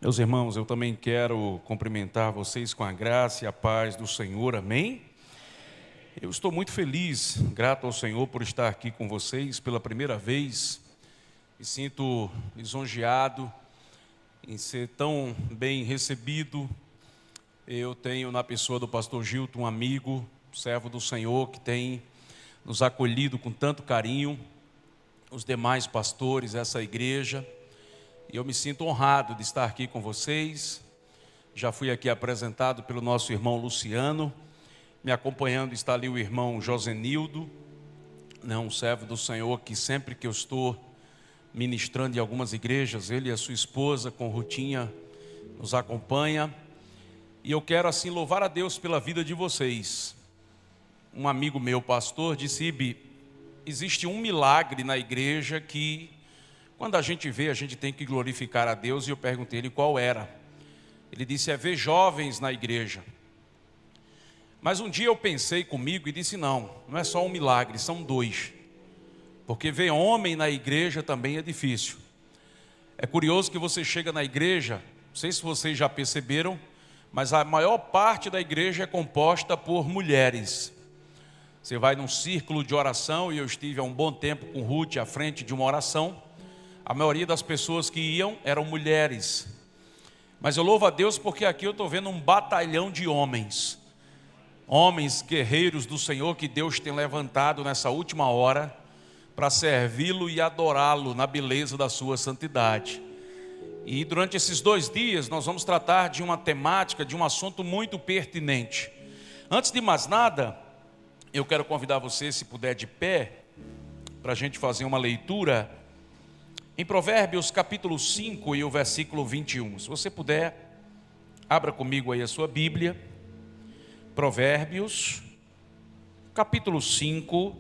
Meus irmãos, eu também quero cumprimentar vocês com a graça e a paz do Senhor, amém? Eu estou muito feliz, grato ao Senhor por estar aqui com vocês pela primeira vez. Me sinto lisonjeado em ser tão bem recebido. Eu tenho na pessoa do pastor Gilton um amigo, servo do Senhor, que tem nos acolhido com tanto carinho, os demais pastores, essa igreja. E eu me sinto honrado de estar aqui com vocês. Já fui aqui apresentado pelo nosso irmão Luciano. Me acompanhando está ali o irmão Josenildo, um servo do Senhor que sempre que eu estou ministrando em algumas igrejas, ele e a sua esposa com Rutinha nos acompanha. E eu quero assim louvar a Deus pela vida de vocês. Um amigo meu, pastor, disse: Ibe, existe um milagre na igreja que quando a gente vê, a gente tem que glorificar a Deus. E eu perguntei ele qual era. Ele disse: é ver jovens na igreja. Mas um dia eu pensei comigo e disse: não é só um milagre, são dois. Porque ver homem na igreja também é difícil. É curioso que você chega na igreja, não sei se vocês já perceberam, mas a maior parte da igreja é composta por mulheres. Você vai num círculo de oração, e eu estive há um bom tempo com Ruth à frente de uma oração. A maioria das pessoas que iam eram mulheres. Mas eu louvo a Deus porque aqui eu estou vendo um batalhão de homens. Homens guerreiros do Senhor que Deus tem levantado nessa última hora para servi-lo e adorá-lo na beleza da sua santidade. E durante esses 2 dias nós vamos tratar de uma temática, de um assunto muito pertinente. Antes de mais nada, eu quero convidar você, se puder de pé, para a gente fazer uma leitura em Provérbios capítulo 5 e o versículo 21. Se você puder, abra comigo aí a sua Bíblia. Provérbios capítulo 5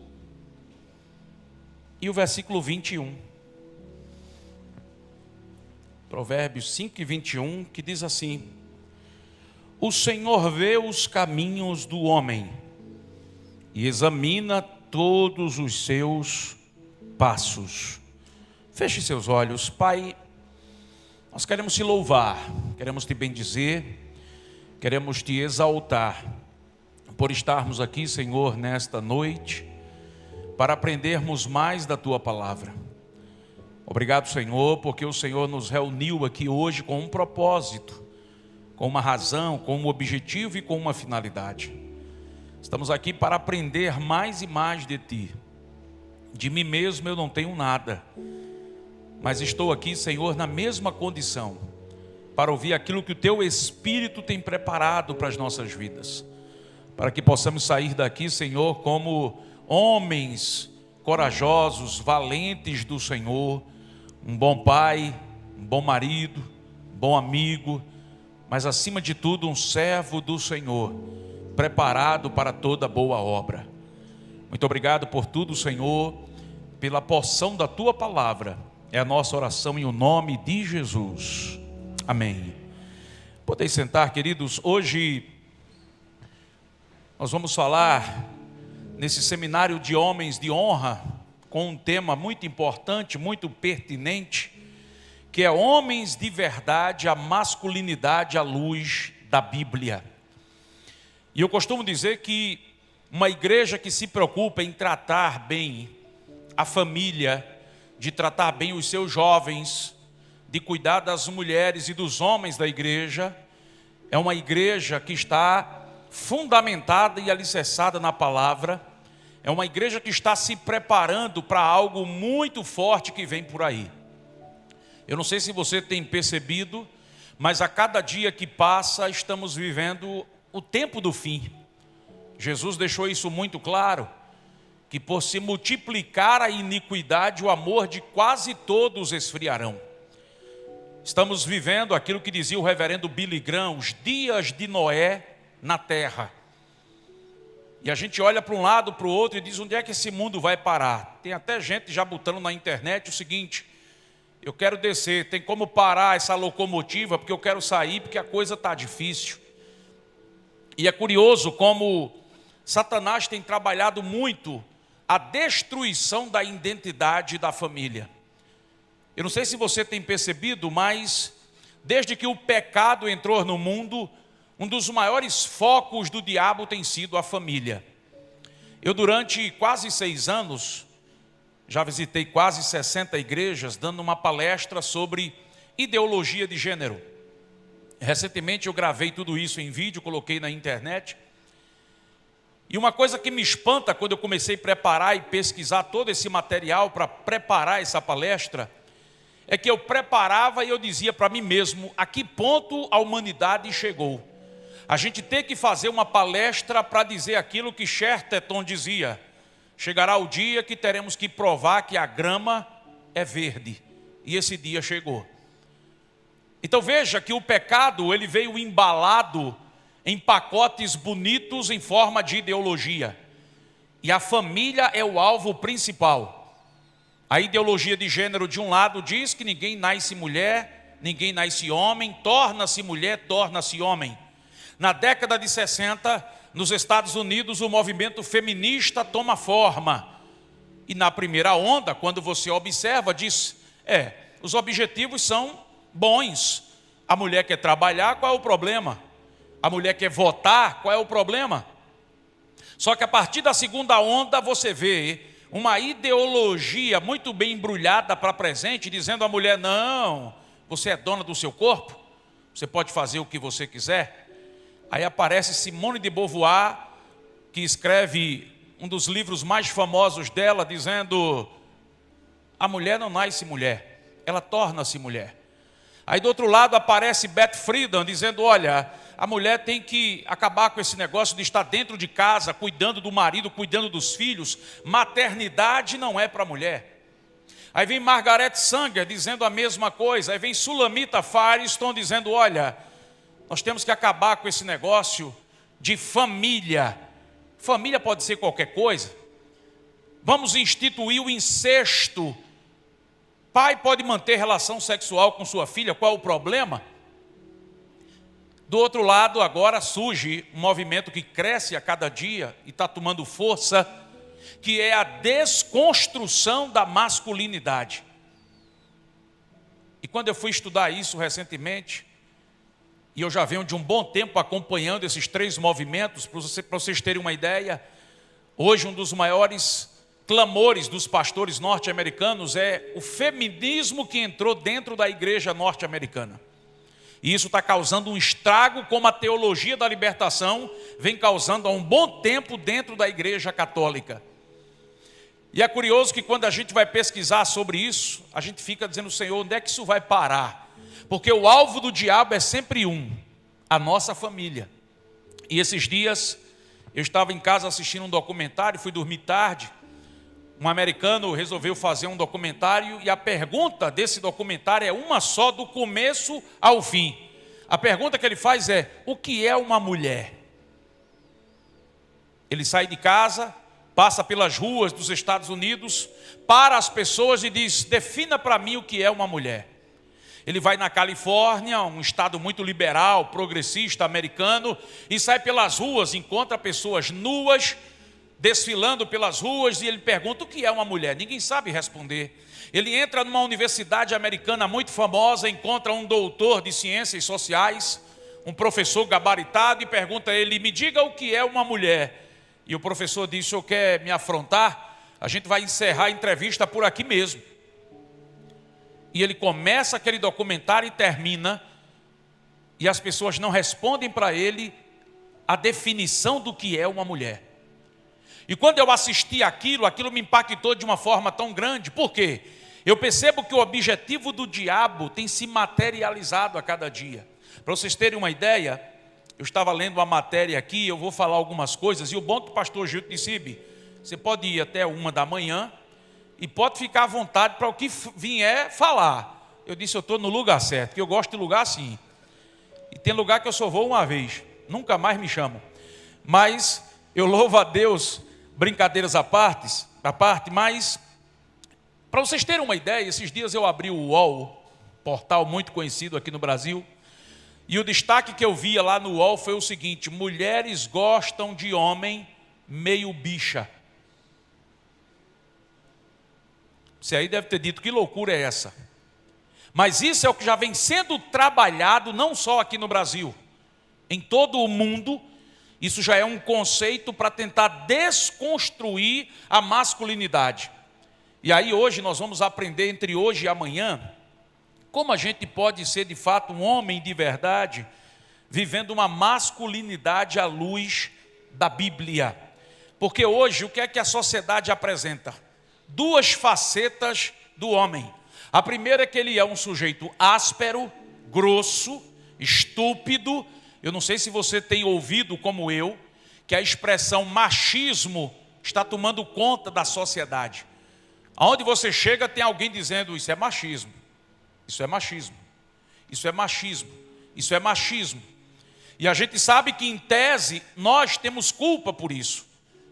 e o versículo 21. Provérbios 5 e 21, que diz assim: o Senhor vê os caminhos do homem e examina todos os seus passos. Feche seus olhos. Pai, nós queremos te louvar, queremos te bendizer, queremos te exaltar por estarmos aqui, Senhor, nesta noite, para aprendermos mais da tua palavra. Obrigado, Senhor, porque o Senhor nos reuniu aqui hoje com um propósito, com uma razão, com um objetivo e com uma finalidade. Estamos aqui para aprender mais e mais de ti. De mim mesmo eu não tenho nada, mas estou aqui, Senhor, na mesma condição, para ouvir aquilo que o Teu Espírito tem preparado para as nossas vidas, para que possamos sair daqui, Senhor, como homens corajosos, valentes do Senhor, um bom pai, um bom marido, um bom amigo, mas acima de tudo um servo do Senhor, preparado para toda boa obra. Muito obrigado por tudo, Senhor, pela porção da Tua palavra. É a nossa oração em o nome de Jesus. Amém. Podeis sentar, queridos. Hoje nós vamos falar nesse seminário de homens de honra com um tema muito importante, muito pertinente, que é homens de verdade, a masculinidade à luz da Bíblia. E eu costumo dizer que uma igreja que se preocupa em tratar bem a família, de tratar bem os seus jovens, de cuidar das mulheres e dos homens da igreja, é uma igreja que está fundamentada e alicerçada na palavra, é uma igreja que está se preparando para algo muito forte que vem por aí. Eu não sei se você tem percebido, mas a cada dia que passa estamos vivendo o tempo do fim. Jesus deixou isso muito claro, que por se multiplicar a iniquidade, o amor de quase todos esfriarão. Estamos vivendo aquilo que dizia o reverendo Billy Graham, os dias de Noé na terra. E a gente olha para um lado, para o outro e diz: onde é que esse mundo vai parar? Tem até gente já botando na internet o seguinte: eu quero descer, tem como parar essa locomotiva, porque eu quero sair, porque a coisa está difícil. E é curioso como Satanás tem trabalhado muito a destruição da identidade da família. Eu não sei se você tem percebido, mas desde que o pecado entrou no mundo, um dos maiores focos do diabo tem sido a família. Eu, durante quase 6 anos, já visitei quase 60 igrejas, dando uma palestra sobre ideologia de gênero. Recentemente eu gravei tudo isso em vídeo, coloquei na internet. E uma coisa que me espanta quando eu comecei a preparar e pesquisar todo esse material para preparar essa palestra, é que eu preparava e eu dizia para mim mesmo, a que ponto a humanidade chegou? A gente tem que fazer uma palestra para dizer aquilo que Chesterton dizia: chegará o dia que teremos que provar que a grama é verde. E esse dia chegou. Então veja que o pecado, ele veio embalado em pacotes bonitos em forma de ideologia. E a família é o alvo principal. A ideologia de gênero, de um lado, diz que ninguém nasce mulher, ninguém nasce homem, torna-se mulher, torna-se homem. Na década de 60, nos Estados Unidos, o movimento feminista toma forma. E na primeira onda, quando você observa, diz, os objetivos são bons. A mulher quer trabalhar, qual é o problema? A mulher quer votar, qual é o problema? Só que a partir da segunda onda, você vê uma ideologia muito bem embrulhada para presente, dizendo à mulher, não, você é dona do seu corpo, você pode fazer o que você quiser. Aí aparece Simone de Beauvoir, que escreve um dos livros mais famosos dela, dizendo, a mulher não nasce mulher, ela torna-se mulher. Aí do outro lado aparece Beth Friedan, dizendo, olha, a mulher tem que acabar com esse negócio de estar dentro de casa, cuidando do marido, cuidando dos filhos. Maternidade não é para a mulher. Aí vem Margaret Sanger dizendo a mesma coisa. Aí vem Sulamita Firestone dizendo, olha, nós temos que acabar com esse negócio de família. Família pode ser qualquer coisa. Vamos instituir o incesto. Pai pode manter relação sexual com sua filha, qual é o problema? Do outro lado, agora surge um movimento que cresce a cada dia e está tomando força, que é a desconstrução da masculinidade. E quando eu fui estudar isso recentemente, e eu já venho de um bom tempo acompanhando esses 3 movimentos, para vocês terem uma ideia, hoje um dos maiores clamores dos pastores norte-americanos é o feminismo que entrou dentro da igreja norte-americana. E isso está causando um estrago, como a teologia da libertação vem causando há um bom tempo dentro da igreja católica. E é curioso que quando a gente vai pesquisar sobre isso, a gente fica dizendo, Senhor, onde é que isso vai parar? Porque o alvo do diabo é sempre a nossa família. E esses dias, eu estava em casa assistindo um documentário, fui dormir tarde. Um americano resolveu fazer um documentário e a pergunta desse documentário é uma só, do começo ao fim. A pergunta que ele faz é, o que é uma mulher? Ele sai de casa, passa pelas ruas dos Estados Unidos, para as pessoas e diz, defina para mim o que é uma mulher. Ele vai na Califórnia, um estado muito liberal, progressista, americano, e sai pelas ruas, encontra pessoas nuas, desfilando pelas ruas, e ele pergunta o que é uma mulher. Ninguém sabe responder. Ele entra numa universidade americana muito famosa, encontra um doutor de ciências sociais, um professor gabaritado, e pergunta a ele, me diga o que é uma mulher. E o professor diz, o senhor quer me afrontar? A gente vai encerrar a entrevista por aqui mesmo. E ele começa aquele documentário e termina, e as pessoas não respondem para ele a definição do que é uma mulher. E quando eu assisti aquilo me impactou de uma forma tão grande. Por quê? Eu percebo que o objetivo do diabo tem se materializado a cada dia. Para vocês terem uma ideia, eu estava lendo uma matéria aqui, eu vou falar algumas coisas, e o bom do pastor Gilto disse, você pode ir até 1 da manhã, e pode ficar à vontade para o que vier falar. Eu disse, eu estou no lugar certo, porque eu gosto de lugar assim. E tem lugar que eu só vou uma vez, nunca mais me chamam. Mas eu louvo a Deus, brincadeiras à parte, mas para vocês terem uma ideia, esses dias eu abri o UOL, portal muito conhecido aqui no Brasil, e o destaque que eu via lá no UOL foi o seguinte, mulheres gostam de homem meio bicha. Você aí deve ter dito, que loucura é essa? Mas isso é o que já vem sendo trabalhado não só aqui no Brasil, em todo o mundo. Isso já é um conceito para tentar desconstruir a masculinidade. E aí hoje nós vamos aprender, entre hoje e amanhã, como a gente pode ser de fato um homem de verdade, vivendo uma masculinidade à luz da Bíblia. Porque hoje o que é que a sociedade apresenta? Duas facetas do homem. A primeira é que ele é um sujeito áspero, grosso, estúpido. Eu não sei se você tem ouvido como eu, que a expressão machismo está tomando conta da sociedade. Aonde você chega tem alguém dizendo isso é machismo, isso é machismo, isso é machismo, isso é machismo. E a gente sabe que em tese nós temos culpa por isso.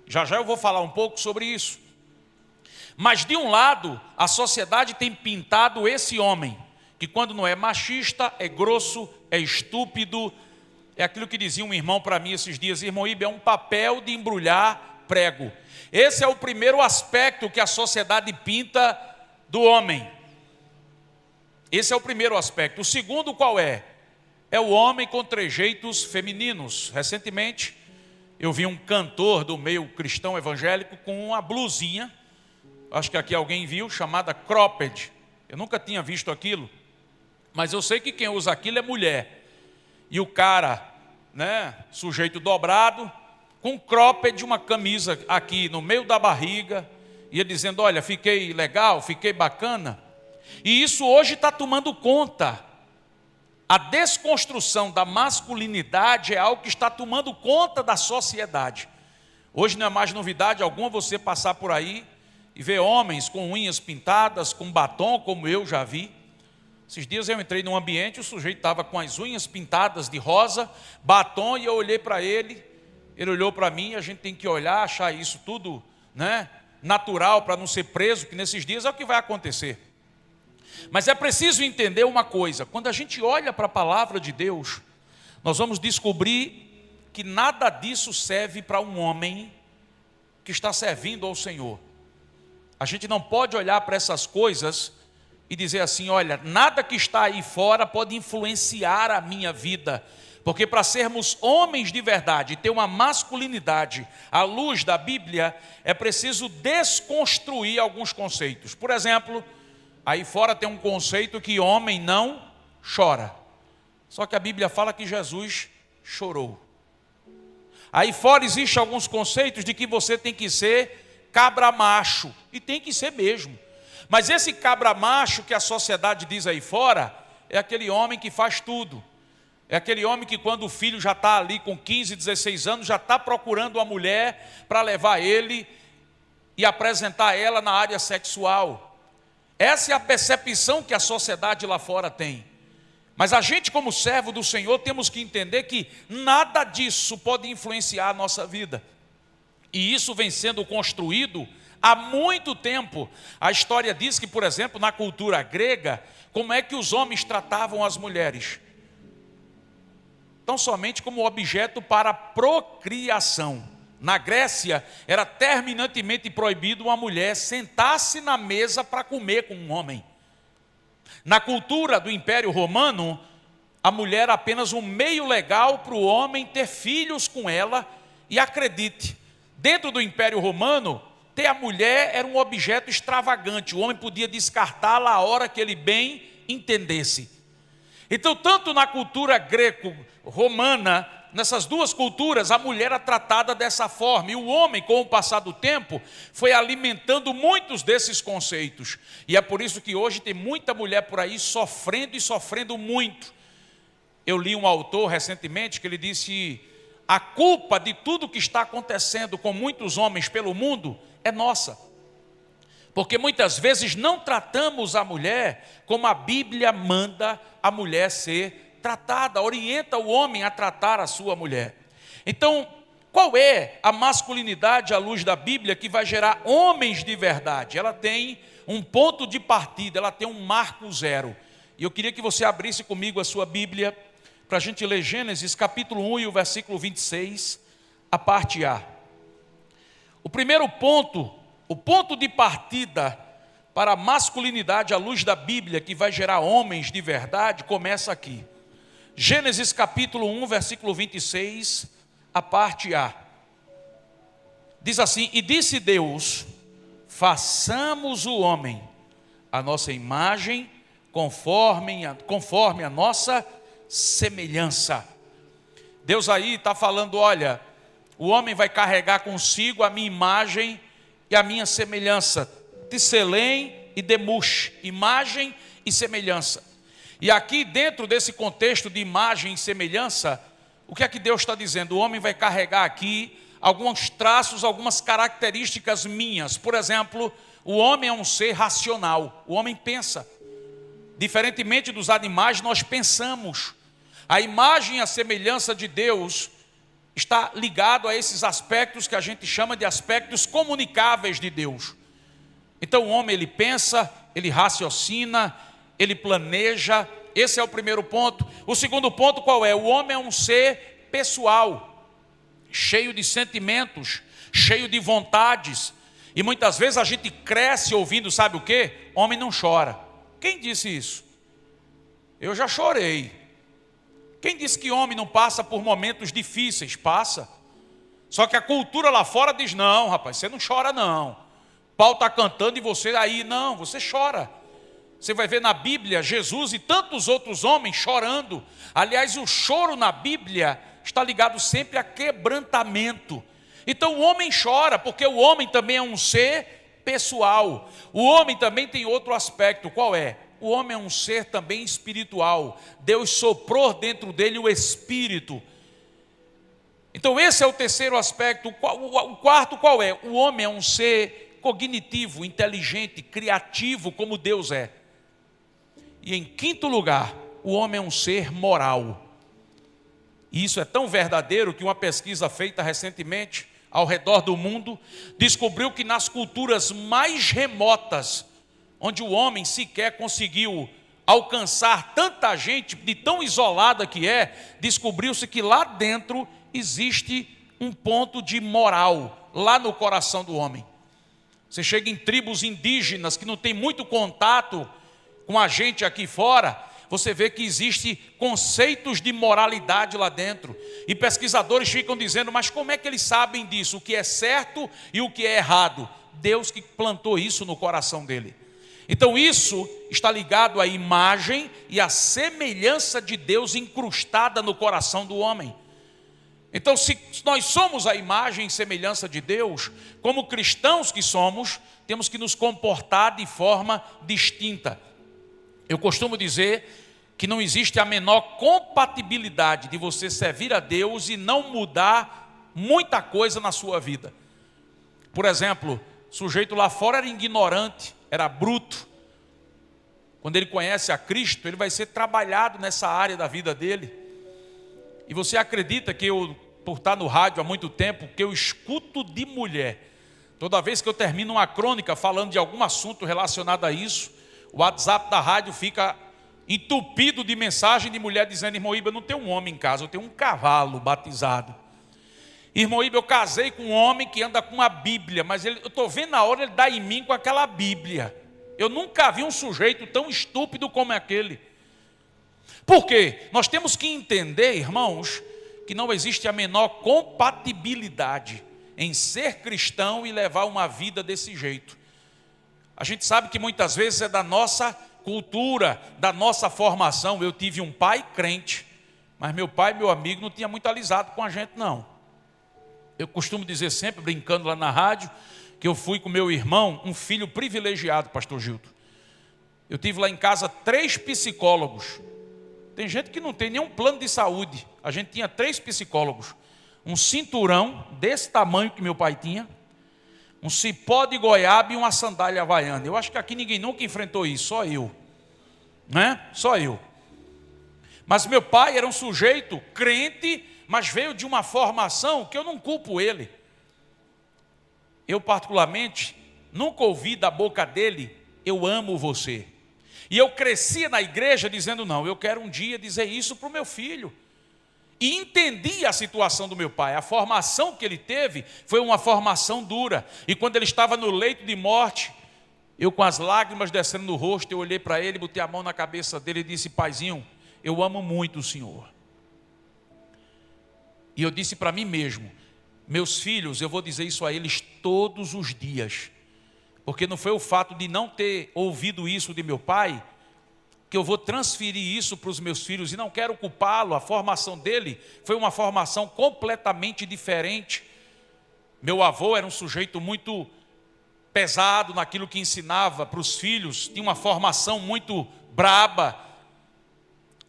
Já já eu vou falar um pouco sobre isso. Mas de um lado, a sociedade tem pintado esse homem, que quando não é machista, é grosso, é estúpido. É aquilo que dizia um irmão para mim esses dias: irmão Ibe, é um papel de embrulhar prego. Esse é o primeiro aspecto que a sociedade pinta do homem. Esse é o primeiro aspecto. O segundo qual é? É o homem com trejeitos femininos. Recentemente, eu vi um cantor do meio cristão evangélico com uma blusinha, acho que aqui alguém viu, chamada cropped. Eu nunca tinha visto aquilo, mas eu sei que quem usa aquilo é mulher. E o cara, sujeito dobrado, com cropped, uma camisa aqui no meio da barriga, e ele dizendo: olha, fiquei legal, fiquei bacana. E isso hoje está tomando conta. A desconstrução da masculinidade é algo que está tomando conta da sociedade. Hoje não é mais novidade alguma você passar por aí e ver homens com unhas pintadas, com batom, como eu já vi. Esses dias eu entrei num ambiente, o sujeito estava com as unhas pintadas de rosa, batom, e eu olhei para ele, ele olhou para mim. A gente tem que olhar, achar isso tudo natural para não ser preso, que nesses dias é o que vai acontecer. Mas é preciso entender uma coisa: quando a gente olha para a palavra de Deus, nós vamos descobrir que nada disso serve para um homem que está servindo ao Senhor. A gente não pode olhar para essas coisas e dizer assim: olha, nada que está aí fora pode influenciar a minha vida. Porque para sermos homens de verdade, ter uma masculinidade à luz da Bíblia, é preciso desconstruir alguns conceitos. Por exemplo, aí fora tem um conceito que homem não chora. Só que a Bíblia fala que Jesus chorou. Aí fora existem alguns conceitos de que você tem que ser cabra macho. E tem que ser mesmo. Mas esse cabra macho que a sociedade diz aí fora, é aquele homem que faz tudo. É aquele homem que quando o filho já está ali com 15, 16 anos, já está procurando uma mulher para levar ele e apresentar ela na área sexual. Essa é a percepção que a sociedade lá fora tem. Mas a gente, como servo do Senhor, temos que entender que nada disso pode influenciar a nossa vida. E isso vem sendo construído há muito tempo. A história diz que, por exemplo, na cultura grega, como é que os homens tratavam as mulheres? Tão somente como objeto para procriação. Na Grécia, era terminantemente proibido uma mulher sentar-se na mesa para comer com um homem. Na cultura do Império Romano, a mulher era apenas um meio legal para o homem ter filhos com ela. E acredite, dentro do Império Romano, ter a mulher era um objeto extravagante. O homem podia descartá-la a hora que ele bem entendesse. Então, tanto na cultura greco-romana, nessas duas culturas, a mulher era tratada dessa forma. E o homem, com o passar do tempo, foi alimentando muitos desses conceitos. E é por isso que hoje tem muita mulher por aí sofrendo e sofrendo muito. Eu li um autor recentemente que ele disse: a culpa de tudo que está acontecendo com muitos homens pelo mundo é nossa. Porque muitas vezes não tratamos a mulher como a Bíblia manda a mulher ser tratada, orienta o homem a tratar a sua mulher. Então, qual é a masculinidade à luz da Bíblia que vai gerar homens de verdade? Ela tem um ponto de partida, ela tem um marco zero. E eu queria que você abrisse comigo a sua Bíblia para a gente ler Gênesis capítulo 1 e o versículo 26, a parte A. O primeiro ponto, o ponto de partida para a masculinidade à luz da Bíblia, que vai gerar homens de verdade, começa aqui. Gênesis capítulo 1, versículo 26, a parte A. Diz assim: e disse Deus, façamos o homem a nossa imagem, conforme a nossa semelhança. Deus aí está falando, olha, o homem vai carregar consigo a minha imagem e a minha semelhança. Tselem e Demush, imagem e semelhança. E aqui dentro desse contexto de imagem e semelhança, o que é que Deus está dizendo? O homem vai carregar aqui alguns traços, algumas características minhas. Por exemplo, o homem é um ser racional, o homem pensa. Diferentemente dos animais, nós pensamos. A imagem e a semelhança de Deus está ligado a esses aspectos que a gente chama de aspectos comunicáveis de Deus. Então o homem, ele pensa, ele raciocina, ele planeja. Esse é o primeiro ponto. O segundo ponto qual é? O homem é um ser pessoal, cheio de sentimentos, cheio de vontades. E muitas vezes a gente cresce ouvindo, sabe o quê? Homem não chora. Quem disse isso? Eu já chorei. Quem disse que homem não passa por momentos difíceis? Passa. Só que a cultura lá fora diz, não, rapaz, você não chora não. Paulo está cantando e você aí, não, você chora. Você vai ver na Bíblia Jesus e tantos outros homens chorando. Aliás, o choro na Bíblia está ligado sempre a quebrantamento. Então o homem chora, porque o homem também é um ser pessoal. O homem também tem outro aspecto, qual é? O homem é um ser também espiritual. Deus soprou dentro dele o Espírito. Então esse é o terceiro aspecto. O quarto qual é? O homem é um ser cognitivo, inteligente, criativo, como Deus é. E em quinto lugar, o homem é um ser moral. E isso é tão verdadeiro que uma pesquisa feita recentemente ao redor do mundo descobriu que nas culturas mais remotas, onde o homem sequer conseguiu alcançar tanta gente, de tão isolada que é, descobriu-se que lá dentro existe um ponto de moral, lá no coração do homem. Você chega em tribos indígenas que não tem muito contato com a gente aqui fora, você vê que existe conceitos de moralidade lá dentro. E pesquisadores ficam dizendo, mas como é que eles sabem disso? O que é certo e o que é errado? Deus que plantou isso no coração dele. Então isso está ligado à imagem e à semelhança de Deus incrustada no coração do homem. Então se nós somos a imagem e semelhança de Deus, como cristãos que somos, temos que nos comportar de forma distinta. Eu costumo dizer que não existe a menor compatibilidade de você servir a Deus e não mudar muita coisa na sua vida. Por exemplo, o sujeito lá fora era ignorante, era bruto. Quando ele conhece a Cristo, ele vai ser trabalhado nessa área da vida dele. E você acredita que eu, por estar no rádio há muito tempo, que eu escuto de mulher, toda vez que eu termino uma crônica falando de algum assunto relacionado a isso, o WhatsApp da rádio fica entupido de mensagem de mulher dizendo, irmão Iba, eu não tenho um homem em casa, eu tenho um cavalo batizado. Irmão Iba, eu casei com um homem que anda com uma Bíblia, mas eu estou vendo a hora ele dar em mim com aquela Bíblia. Eu nunca vi um sujeito tão estúpido como aquele. Por quê? Nós temos que entender, irmãos, que não existe a menor compatibilidade em ser cristão e levar uma vida desse jeito. A gente sabe que muitas vezes é da nossa cultura, da nossa formação. Eu tive um pai crente, mas meu pai, meu amigo, não tinha muito alisado com a gente, não. Eu costumo dizer sempre, brincando lá na rádio, que eu fui com meu irmão, um filho privilegiado, pastor Gildo. Eu tive lá em casa 3 psicólogos. Tem gente que não tem nenhum plano de saúde. A gente tinha 3 psicólogos. Um cinturão desse tamanho que meu pai tinha, um cipó de goiaba e uma sandália havaiana. Eu acho que aqui ninguém nunca enfrentou isso, só eu. Né? Só eu. Mas meu pai era um sujeito crente, mas veio de uma formação que eu não culpo ele. Eu particularmente nunca ouvi da boca dele, eu amo você. E eu crescia na igreja dizendo, não, eu quero um dia dizer isso para o meu filho. E entendi a situação do meu pai. A formação que ele teve foi uma formação dura. E quando ele estava no leito de morte, Eu com as lágrimas descendo no rosto, eu olhei para ele, botei a mão na cabeça dele e disse: paizinho, eu amo muito o senhor. E eu disse para mim mesmo: meus filhos, eu vou dizer isso a eles todos os dias, porque não foi o fato de não ter ouvido isso de meu pai, que eu vou transferir isso para os meus filhos, e não quero culpá-lo. A formação dele foi uma formação completamente diferente. Meu avô era um sujeito muito pesado naquilo que ensinava para os filhos, tinha uma formação muito braba,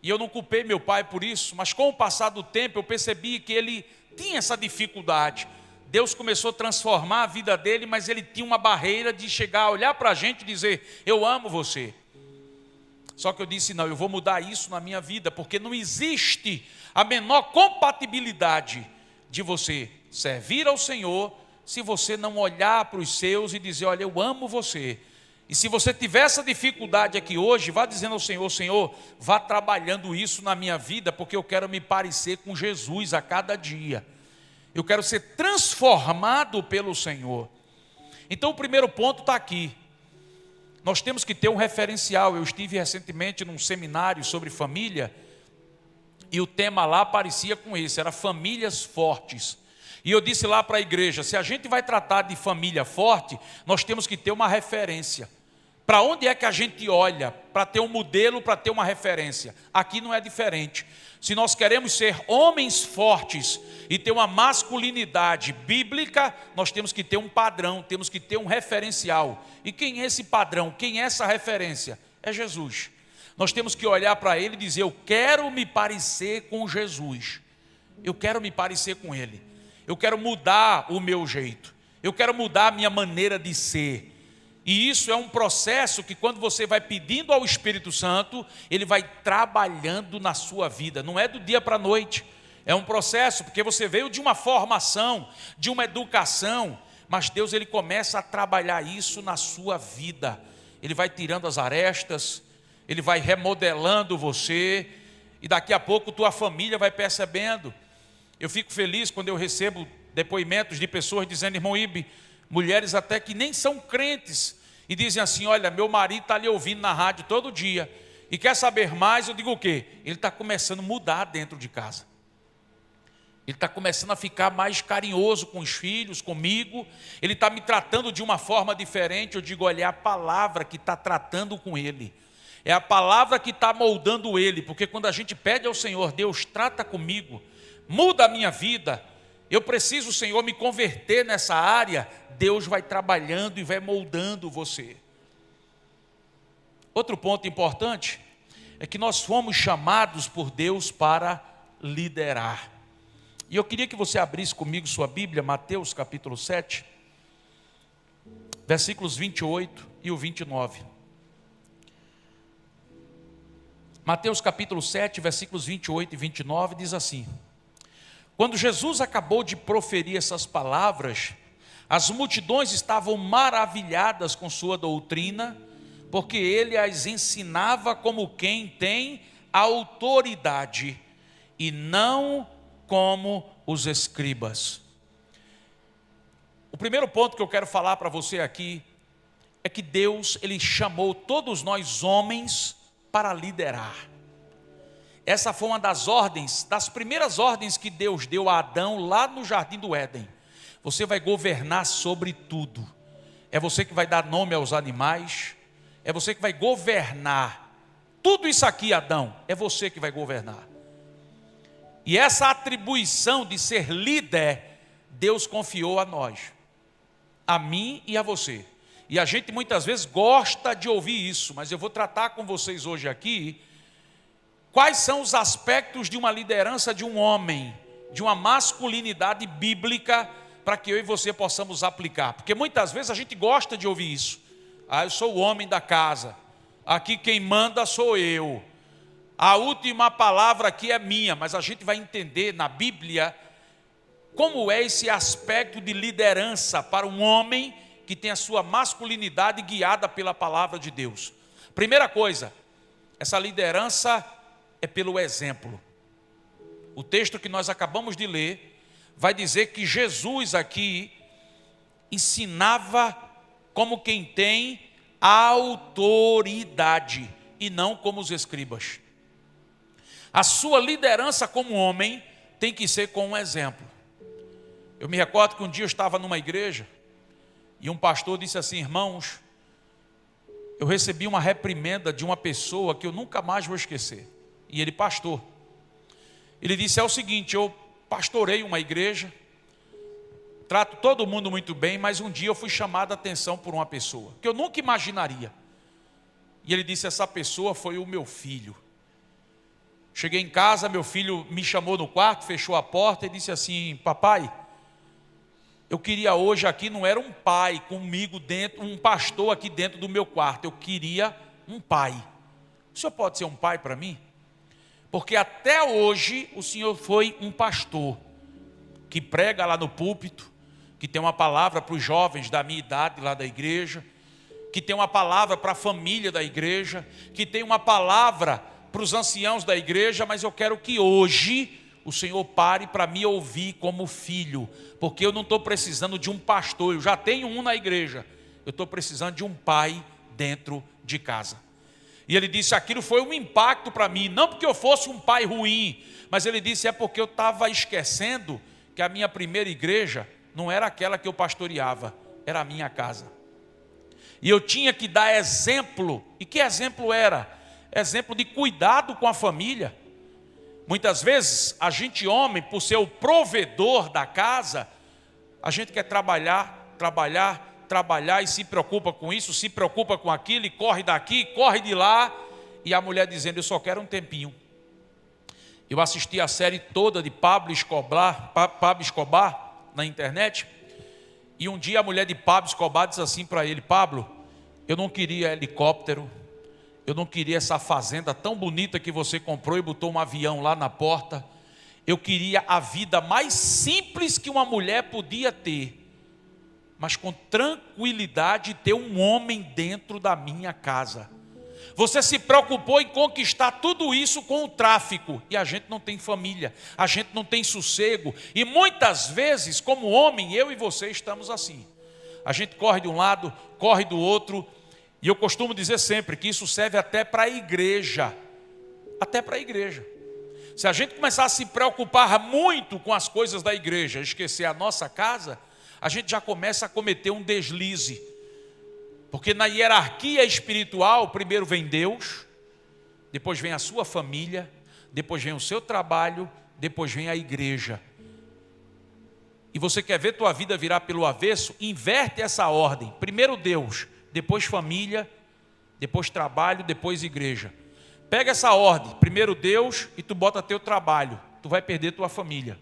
e eu não culpei meu pai por isso, mas com o passar do tempo eu percebi que ele tinha essa dificuldade. Deus começou a transformar a vida dele, mas ele tinha uma barreira de chegar a olhar para a gente e dizer: eu amo você. Só que eu disse: não, eu vou mudar isso na minha vida, porque não existe a menor compatibilidade de você servir ao Senhor se você não olhar para os seus e dizer: olha, eu amo você. E se você tiver essa dificuldade aqui hoje, vá dizendo ao Senhor: Senhor, vá trabalhando isso na minha vida, porque eu quero me parecer com Jesus a cada dia. Eu quero ser transformado pelo Senhor. Então o primeiro ponto está aqui. Nós temos que ter um referencial. Eu estive recentemente num seminário sobre família, e o tema lá parecia com esse, era famílias fortes. E eu disse lá para a igreja: se a gente vai tratar de família forte, nós temos que ter uma referência. Para onde é que a gente olha para ter um modelo, para ter uma referência? Aqui não é diferente. Se nós queremos ser homens fortes e ter uma masculinidade bíblica, nós temos que ter um padrão, temos que ter um referencial. E quem é esse padrão? Quem é essa referência? É Jesus. Nós temos que olhar para ele e dizer: eu quero me parecer com Jesus. Eu quero me parecer com ele. Eu quero mudar o meu jeito. Eu quero mudar a minha maneira de ser. E isso é um processo que, quando você vai pedindo ao Espírito Santo, ele vai trabalhando na sua vida. Não é do dia para a noite. É um processo, porque você veio de uma formação, de uma educação, mas Deus, ele começa a trabalhar isso na sua vida. Ele vai tirando as arestas, ele vai remodelando você, e daqui a pouco tua família vai percebendo. Eu fico feliz quando eu recebo depoimentos de pessoas dizendo: irmão Ibe, mulheres até que nem são crentes, e dizem assim: olha, meu marido está ali ouvindo na rádio todo dia, e quer saber mais. Eu digo: o quê? Ele está começando a mudar dentro de casa. Ele está começando a ficar mais carinhoso com os filhos, comigo. Ele está me tratando de uma forma diferente. Eu digo: olha, é a palavra que está tratando com ele. É a palavra que está moldando ele. Porque quando a gente pede ao Senhor: Deus, trata comigo, muda a minha vida, eu preciso, Senhor, me converter nessa área, Deus vai trabalhando e vai moldando você. Outro ponto importante é que nós fomos chamados por Deus para liderar. E eu queria que você abrisse comigo sua Bíblia, Mateus capítulo 7, versículos 28 e o 29. Mateus capítulo 7, versículos 28 e 29 diz assim: quando Jesus acabou de proferir essas palavras, as multidões estavam maravilhadas com sua doutrina, porque ele as ensinava como quem tem autoridade, e não como os escribas. O primeiro ponto que eu quero falar para você aqui é que Deus, ele chamou todos nós homens para liderar. Essa foi uma das ordens, das primeiras ordens que Deus deu a Adão lá no jardim do Éden. Você vai governar sobre tudo. É você que vai dar nome aos animais. É você que vai governar. Tudo isso aqui, Adão, é você que vai governar. E essa atribuição de ser líder, Deus confiou a nós, a mim e a você. E a gente muitas vezes gosta de ouvir isso, mas eu vou tratar com vocês hoje aqui quais são os aspectos de uma liderança de um homem, de uma masculinidade bíblica, para que eu e você possamos aplicar. Porque muitas vezes a gente gosta de ouvir isso. Ah, eu sou o homem da casa, aqui quem manda sou eu, a última palavra aqui é minha. Mas a gente vai entender na Bíblia como é esse aspecto de liderança para um homem que tem a sua masculinidade guiada pela palavra de Deus. Primeira coisa, essa liderança é pelo exemplo. O texto que nós acabamos de ler vai dizer que Jesus aqui ensinava como quem tem autoridade e não como os escribas. A sua liderança como homem tem que ser com um exemplo. Eu me recordo que um dia eu estava numa igreja e um pastor disse assim: irmãos, eu recebi uma reprimenda de uma pessoa que eu nunca mais vou esquecer. E ele, pastor, ele disse: é o seguinte, eu pastorei uma igreja, trato todo mundo muito bem, mas um dia eu fui chamado a atenção por uma pessoa que eu nunca imaginaria. E ele disse: essa pessoa foi o meu filho. Cheguei em casa, meu filho me chamou no quarto, fechou a porta e disse assim: papai, eu queria hoje aqui, não era um pai comigo dentro, um pastor aqui dentro do meu quarto, eu queria um pai. O senhor pode ser um pai para mim? Porque até hoje o senhor foi um pastor que prega lá no púlpito, que tem uma palavra para os jovens da minha idade lá da igreja, que tem uma palavra para a família da igreja, que tem uma palavra para os anciãos da igreja, mas eu quero que hoje o Senhor pare para me ouvir como filho, porque eu não estou precisando de um pastor, eu já tenho um na igreja, eu estou precisando de um pai dentro de casa. E ele disse: aquilo foi um impacto para mim, não porque eu fosse um pai ruim, mas ele disse: é porque eu estava esquecendo que a minha primeira igreja não era aquela que eu pastoreava, era a minha casa. E eu tinha que dar exemplo. E que exemplo era? Exemplo de cuidado com a família. Muitas vezes a gente, homem, por ser o provedor da casa, a gente quer trabalhar e se preocupa com isso, se preocupa com aquilo, e corre daqui, corre de lá, e a mulher dizendo: eu só quero um tempinho. Eu assisti a série toda de Pablo Escobar na internet, e um dia a mulher de Pablo Escobar disse assim para ele: Pablo, eu não queria helicóptero, eu não queria essa fazenda tão bonita que você comprou e botou um avião lá na porta. Eu queria a vida mais simples que uma mulher podia ter, mas com tranquilidade ter um homem dentro da minha casa. Você se preocupou em conquistar tudo isso com o tráfico, e a gente não tem família, a gente não tem sossego, e muitas vezes, como homem, eu e você estamos assim. A gente corre de um lado, corre do outro, e eu costumo dizer sempre que isso serve até para a igreja. Até para a igreja. Se a gente começar a se preocupar muito com as coisas da igreja, esquecer a nossa casa, a gente já começa a cometer um deslize. Porque na hierarquia espiritual, primeiro vem Deus, depois vem a sua família, depois vem o seu trabalho, depois vem a igreja. E você quer ver tua vida virar pelo avesso? Inverte essa ordem. Primeiro Deus, depois família, depois trabalho, depois igreja. Pega essa ordem, primeiro Deus e tu bota teu trabalho, tu vai perder tua família.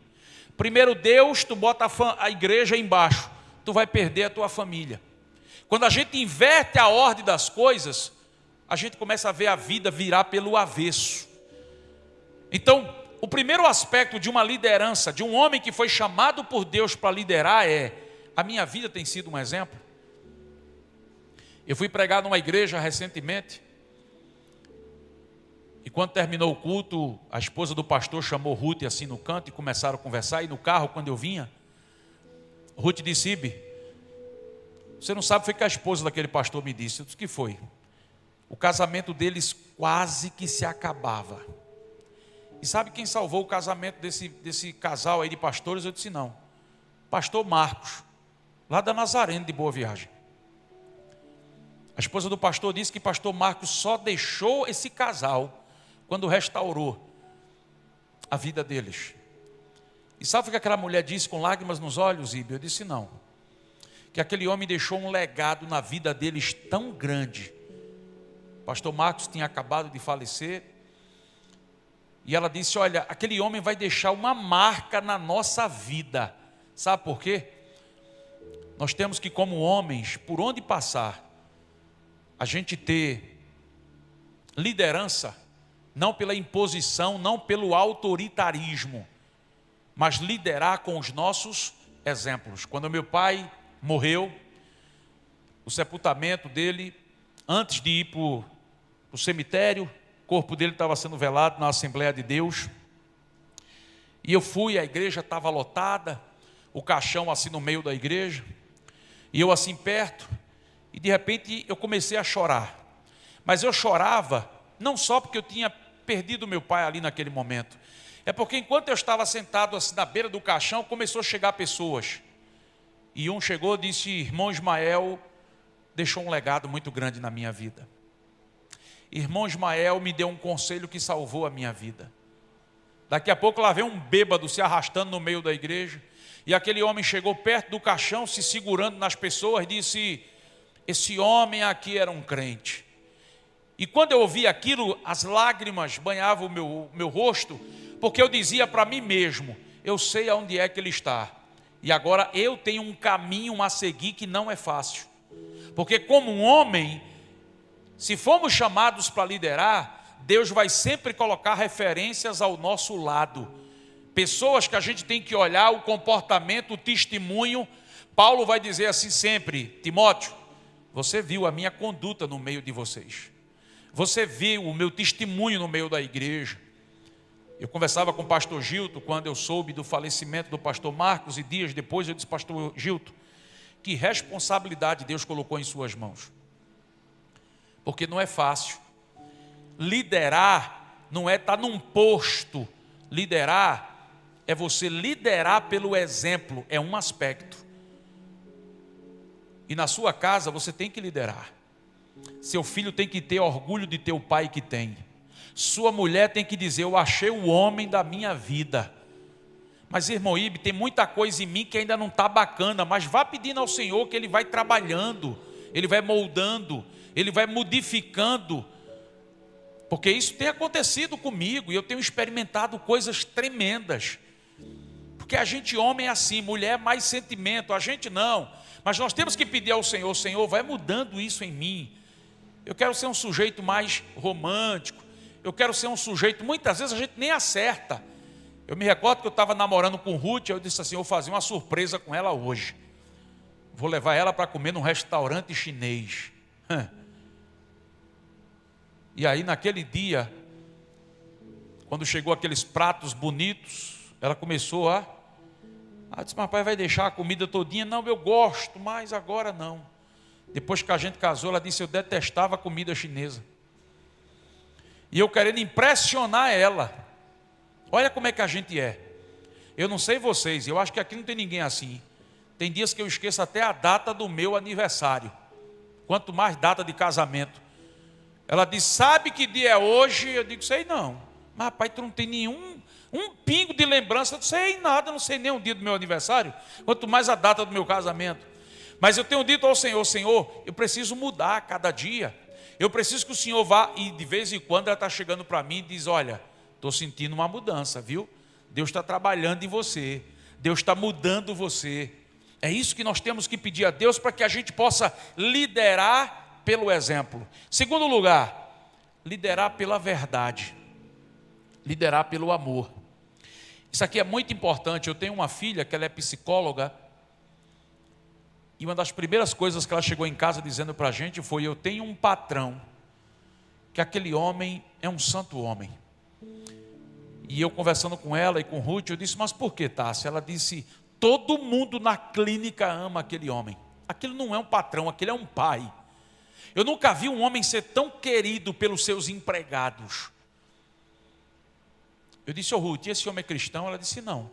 Primeiro Deus, tu bota a igreja embaixo, tu vai perder a tua família. Quando a gente inverte a ordem das coisas, a gente começa a ver a vida virar pelo avesso. Então, o primeiro aspecto de uma liderança, de um homem que foi chamado por Deus para liderar é: a minha vida tem sido um exemplo. Eu fui pregar numa igreja recentemente, e quando terminou o culto, a esposa do pastor chamou Ruth assim no canto e começaram a conversar. E no carro, quando eu vinha, Ruth disse: Ibe, você não sabe o que a esposa daquele pastor me disse. Eu disse: o que foi? O casamento deles quase que se acabava. E sabe quem salvou o casamento desse casal aí de pastores? Eu disse: não, pastor Marcos, lá da Nazareno de Boa Viagem. A esposa do pastor disse que pastor Marcos só deixou esse casal quando restaurou a vida deles. E sabe o que aquela mulher disse com lágrimas nos olhos, Ibe? Eu disse: não, que aquele homem deixou um legado na vida deles tão grande. Pastor Marcos tinha acabado de falecer, e ela disse: olha, aquele homem vai deixar uma marca na nossa vida. Sabe por quê? Nós temos que, como homens, por onde passar, a gente ter liderança, não pela imposição, não pelo autoritarismo, mas liderar com os nossos exemplos. Quando meu pai morreu, o sepultamento dele, antes de ir para o cemitério, o corpo dele estava sendo velado na Assembleia de Deus, e eu fui, a igreja estava lotada, o caixão assim no meio da igreja, e eu assim perto, e de repente eu comecei a chorar. Mas eu chorava não só porque eu tinha perdido meu pai ali naquele momento, é porque enquanto eu estava sentado assim na beira do caixão, começou a chegar pessoas. E um chegou e disse: irmão Ismael deixou um legado muito grande na minha vida. Irmão Ismael me deu um conselho que salvou a minha vida. Daqui a pouco lá veio um bêbado se arrastando no meio da igreja, e aquele homem chegou perto do caixão, se segurando nas pessoas, e disse: esse homem aqui era um crente. E quando eu ouvi aquilo, as lágrimas banhavam o meu rosto, porque eu dizia para mim mesmo: eu sei aonde é que ele está, e agora eu tenho um caminho a seguir que não é fácil, porque como um homem, se formos chamados para liderar, Deus vai sempre colocar referências ao nosso lado, pessoas que a gente tem que olhar o comportamento, o testemunho. Paulo vai dizer assim sempre: Timóteo, você viu a minha conduta no meio de vocês, você viu o meu testemunho no meio da igreja. Eu conversava com o pastor Gilton quando eu soube do falecimento do pastor Marcos, e dias depois eu disse: pastor Gilton, que responsabilidade Deus colocou em suas mãos, porque não é fácil. Liderar não é estar num posto, liderar é você liderar pelo exemplo, é um aspecto. E na sua casa você tem que liderar. Seu filho tem que ter orgulho de ter o pai que tem. Sua mulher tem que dizer: eu achei o homem da minha vida. Mas irmão Ibe, tem muita coisa em mim que ainda não está bacana, mas vá pedindo ao Senhor que Ele vai trabalhando, Ele vai moldando, Ele vai modificando, porque isso tem acontecido comigo, e eu tenho experimentado coisas tremendas, porque a gente homem é assim, mulher é mais sentimento, a gente não, mas nós temos que pedir ao Senhor: Senhor, vai mudando isso em mim. Eu quero ser um sujeito mais romântico, eu quero ser um sujeito, muitas vezes a gente nem acerta. Eu me recordo que eu estava namorando com Ruth, eu disse assim: eu vou fazer uma surpresa com ela hoje, vou levar ela para comer num restaurante chinês. E aí naquele dia, quando chegou aqueles pratos bonitos, ela começou a disse: mas pai, vai deixar a comida todinha? Não, eu gosto, mas agora não. Depois que a gente casou, ela disse: eu detestava a comida chinesa. E eu querendo impressionar ela. Olha como é que a gente é. Eu não sei vocês, eu acho que aqui não tem ninguém assim. Tem dias que eu esqueço até a data do meu aniversário, quanto mais data de casamento. Ela diz: sabe que dia é hoje? Eu digo: sei não. Mas rapaz, tu não tem um pingo de lembrança. Eu não sei nada, eu não sei nem o dia do meu aniversário, quanto mais a data do meu casamento. Mas eu tenho dito ao Senhor: Senhor, eu preciso mudar a cada dia. Eu preciso que o Senhor vá. E de vez em quando ela está chegando para mim e diz: olha, estou sentindo uma mudança, viu? Deus está trabalhando em você, Deus está mudando você. É isso que nós temos que pedir a Deus, para que a gente possa liderar pelo exemplo. Segundo lugar, liderar pela verdade, liderar pelo amor. Isso aqui é muito importante. Eu tenho uma filha que ela é psicóloga, e uma das primeiras coisas que ela chegou em casa dizendo para a gente foi: eu tenho um patrão, que aquele homem é um santo homem. E eu conversando com ela e com Ruth, eu disse: mas por que, Tássia? Ela disse: todo mundo na clínica ama aquele homem. Aquele não é um patrão, aquele é um pai. Eu nunca vi um homem ser tão querido pelos seus empregados. Eu disse: ô Ruth, esse homem é cristão? Ela disse: não.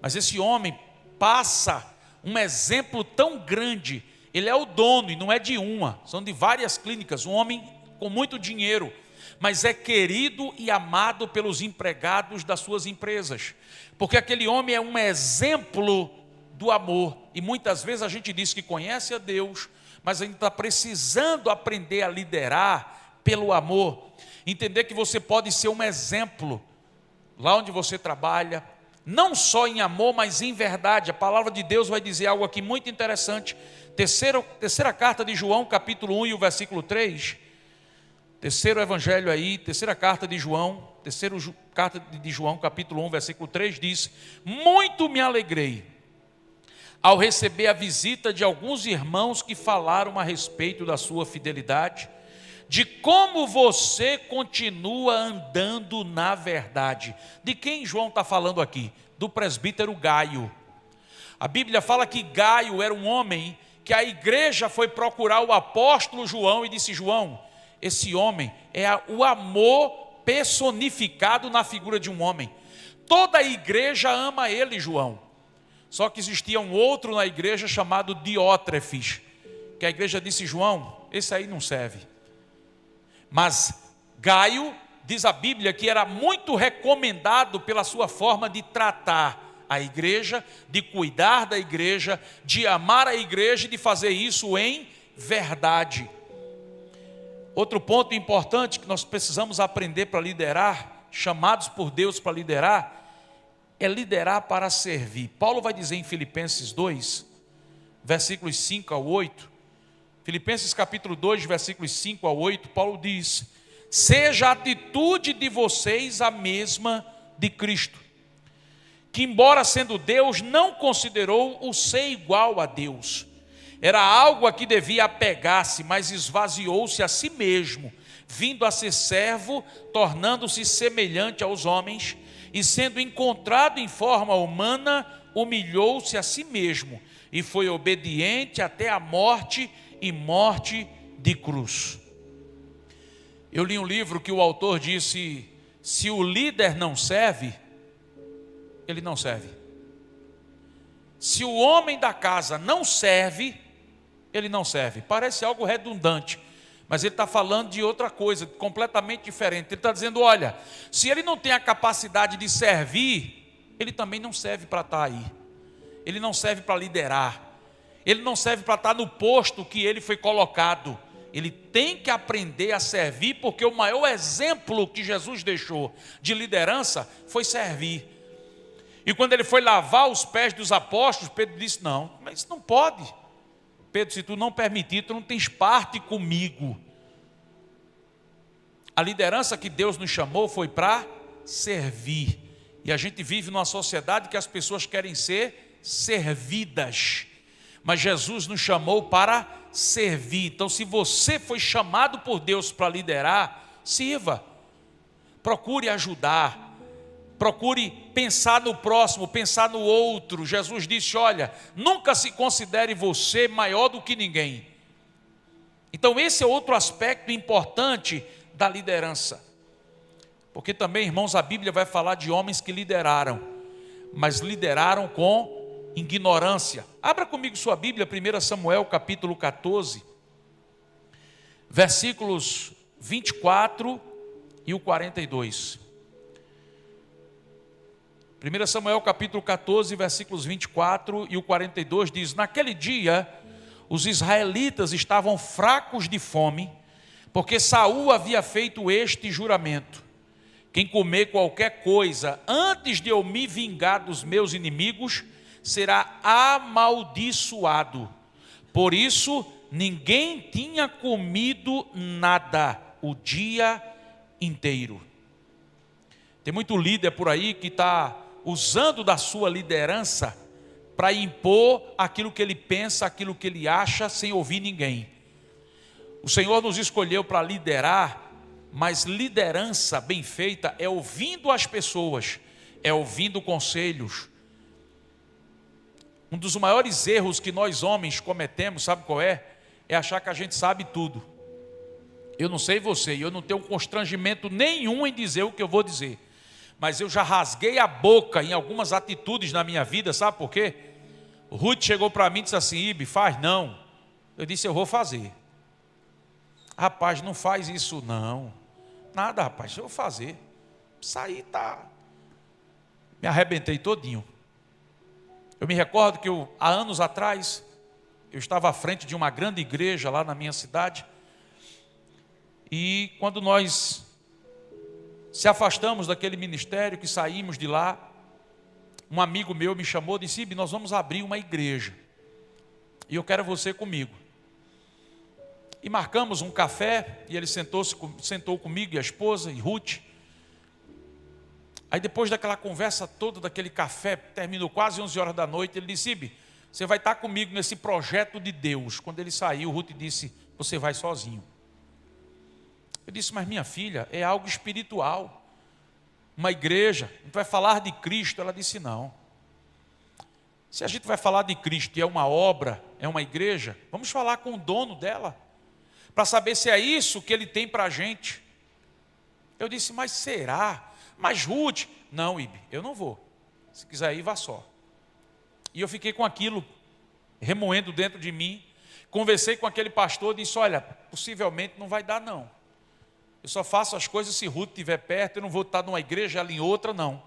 Mas esse homem passa um exemplo tão grande. Ele é o dono, e não é de uma, são de várias clínicas. Um homem com muito dinheiro, mas é querido e amado pelos empregados das suas empresas, porque aquele homem é um exemplo do amor. E muitas vezes a gente diz que conhece a Deus, mas a gente está precisando aprender a liderar pelo amor, entender que você pode ser um exemplo lá onde você trabalha, não só em amor, mas em verdade. A palavra de Deus vai dizer algo aqui muito interessante. Terceira carta de João, capítulo 1 e o versículo 3. Terceiro evangelho aí, terceira carta de João, capítulo 1, versículo 3 diz: muito me alegrei ao receber a visita de alguns irmãos que falaram a respeito da sua fidelidade, de como você continua andando na verdade. De quem João está falando aqui? Do presbítero Gaio. A Bíblia fala que Gaio era um homem que a igreja foi procurar o apóstolo João e disse: João, esse homem é o amor personificado na figura de um homem. Toda a igreja ama ele, João. Só que existia um outro na igreja chamado Diótrefes, que a igreja disse: João, esse aí não serve. Mas Gaio, diz a Bíblia, que era muito recomendado pela sua forma de tratar a igreja, de cuidar da igreja, de amar a igreja e de fazer isso em verdade. Outro ponto importante que nós precisamos aprender para liderar, chamados por Deus para liderar, é liderar para servir. Paulo vai dizer em Filipenses 2, versículos 5 a 8, Filipenses capítulo 2, versículos 5 a 8, Paulo diz: seja a atitude de vocês a mesma de Cristo, que embora sendo Deus, não considerou o ser igual a Deus. Era algo a que devia apegar-se, mas esvaziou-se a si mesmo, vindo a ser servo, tornando-se semelhante aos homens, e sendo encontrado em forma humana, humilhou-se a si mesmo, e foi obediente até a morte, e morte de cruz. Eu li um livro que o autor disse: se o líder não serve, ele não serve. Se o homem da casa não serve, ele não serve. Parece algo redundante, mas ele está falando de outra coisa, completamente diferente. Ele está dizendo: olha, se ele não tem a capacidade de servir, ele também não serve para estar aí. Ele não serve para liderar. Ele não serve para estar no posto que ele foi colocado. Ele tem que aprender a servir, porque o maior exemplo que Jesus deixou de liderança foi servir. E quando ele foi lavar os pés dos apóstolos, Pedro disse: não, mas isso não pode. Pedro, se tu não permitir, tu não tens parte comigo. A liderança que Deus nos chamou foi para servir. E a gente vive numa sociedade que as pessoas querem ser servidas. Mas Jesus nos chamou para servir. Então, se você foi chamado por Deus para liderar, sirva. Procure ajudar. Procure pensar no próximo, pensar no outro. Jesus disse: olha, nunca se considere você maior do que ninguém. Então esse é outro aspecto importante da liderança. Porque também, irmãos, a Bíblia vai falar de homens que lideraram, mas lideraram com ignorância. Abra comigo sua Bíblia, 1 Samuel capítulo 14, versículos 24 e o 42. 1 Samuel capítulo 14, versículos 24 e o 42 diz: naquele dia os israelitas estavam fracos de fome, porque Saul havia feito este juramento: quem comer qualquer coisa antes de eu me vingar dos meus inimigos, será amaldiçoado. Por isso, ninguém tinha comido nada o dia inteiro. Tem muito líder por aí que está usando da sua liderança para impor aquilo que ele pensa, aquilo que ele acha, sem ouvir ninguém. O Senhor nos escolheu para liderar, mas liderança bem feita é ouvindo as pessoas, é ouvindo conselhos. Um dos maiores erros que nós homens cometemos, sabe qual é? É achar que a gente sabe tudo. Eu não sei você, eu não tenho constrangimento nenhum em dizer o que eu vou dizer. Mas eu já rasguei a boca em algumas atitudes na minha vida, sabe por quê? O Ruth chegou para mim e disse assim: Ibe, faz não. Eu disse: eu vou fazer. Rapaz, não faz isso não. Nada, rapaz, eu vou fazer. Saí, tá. Me arrebentei todinho. Eu me recordo que há anos atrás, eu estava à frente de uma grande igreja lá na minha cidade. E quando nós se afastamos daquele ministério, que saímos de lá, um amigo meu me chamou e disse: Ibe, nós vamos abrir uma igreja, e eu quero você comigo. E marcamos um café, e ele sentou comigo e a esposa, e Ruth. Aí depois daquela conversa toda, daquele café, terminou quase 11 horas da noite, ele disse: Ibe, você vai estar comigo nesse projeto de Deus. Quando ele saiu, Ruth disse: você vai sozinho. Eu disse: mas minha filha, é algo espiritual, uma igreja, a gente vai falar de Cristo. Ela disse: não, Se a gente vai falar de Cristo e é uma obra, é uma igreja, vamos falar com o dono dela, para saber se é isso que ele tem para a gente. Eu disse, mas será? Mas Ruth, não, Ibe, eu não vou. Se quiser ir, vá só. E eu fiquei com aquilo remoendo dentro de mim. Conversei com aquele pastor e disse, olha, possivelmente não vai dar não. Eu só faço as coisas se Ruth estiver perto, eu não vou estar numa igreja, ela em outra, não.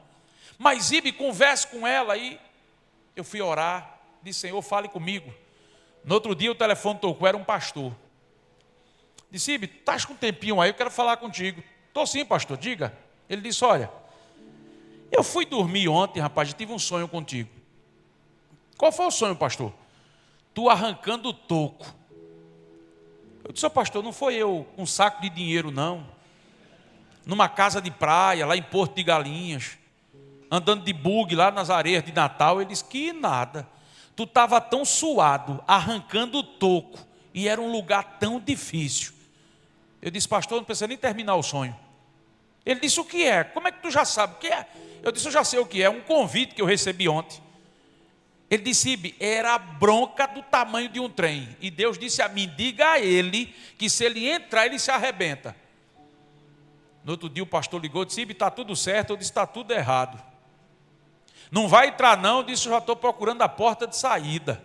Mas Ibe, converse com ela. E eu fui orar, disse, Senhor, fale comigo. No outro dia o telefone tocou, era um pastor. Disse, Ibe, tu estás com um tempinho aí, eu quero falar contigo. Estou sim, pastor, diga. Ele disse, olha, eu fui dormir ontem, rapaz, eu tive um sonho contigo. Qual foi o sonho, pastor? Tu arrancando o toco. Eu disse, pastor, não foi eu um saco de dinheiro, não. Numa casa de praia, lá em Porto de Galinhas, andando de bug lá nas areias de Natal. Ele disse, que nada. Tu estava tão suado, arrancando o toco, e era um lugar tão difícil. Eu disse, pastor, não precisa nem terminar o sonho. Ele disse, o que é? Como é que tu já sabe o que é? Eu disse, eu já sei o que é, um convite que eu recebi ontem. Ele disse, Ibe, era a bronca do tamanho de um trem. E Deus disse a mim, diga a ele que se ele entrar, ele se arrebenta. No outro dia o pastor ligou e disse, Ibe, está tudo certo. Eu disse, está tudo errado. Não vai entrar não. Eu disse, eu já estou procurando a porta de saída.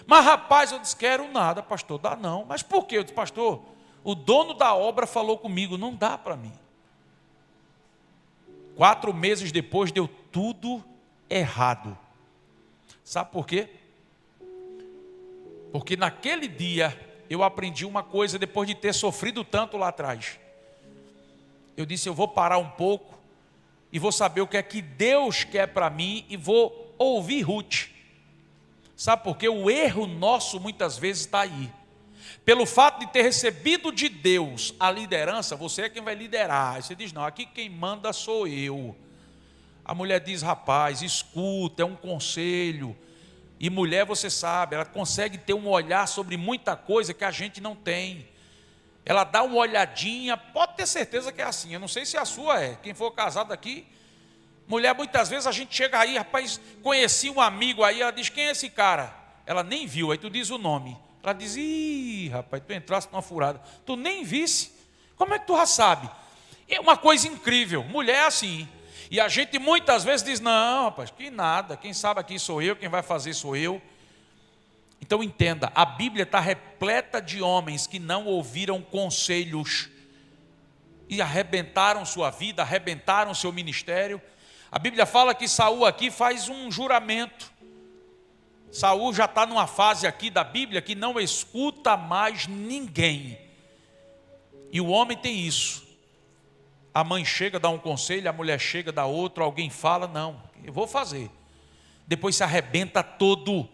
Mas rapaz, eu disse, quero nada, pastor, dá não. Mas por quê? Eu disse, pastor, o dono da obra falou comigo, não dá para mim. 4 meses depois deu tudo errado. Sabe por quê? Porque naquele dia eu aprendi uma coisa depois de ter sofrido tanto lá atrás. Eu disse, eu vou parar um pouco e vou saber o que é que Deus quer para mim e vou ouvir Ruth. Sabe por quê? O erro nosso muitas vezes está aí. Pelo fato de ter recebido de Deus a liderança, você é quem vai liderar. Aí você diz, não, aqui quem manda sou eu. A mulher diz, rapaz, escuta, é um conselho. E mulher, você sabe, ela consegue ter um olhar sobre muita coisa que a gente não tem. Ela dá uma olhadinha, pode ter certeza que é assim. Eu não sei se a sua é. Quem for casado aqui, mulher, muitas vezes a gente chega aí, rapaz, conheci um amigo aí, ela diz, quem é esse cara? Ela nem viu, aí tu diz o nome. Ela diz, ih, rapaz, tu entraste numa furada. Tu nem visse. Como é que tu já sabe? É uma coisa incrível. Mulher é assim. E a gente muitas vezes diz, não, rapaz, que nada. Quem sabe aqui sou eu, quem vai fazer sou eu. Então entenda, a Bíblia está repleta de homens que não ouviram conselhos e arrebentaram sua vida, arrebentaram seu ministério. A Bíblia fala que Saul aqui faz um juramento. Saul já está numa fase aqui da Bíblia que não escuta mais ninguém. E o homem tem isso. A mãe chega, dá um conselho, a mulher chega, dá outro, alguém fala, não, eu vou fazer. Depois se arrebenta todo.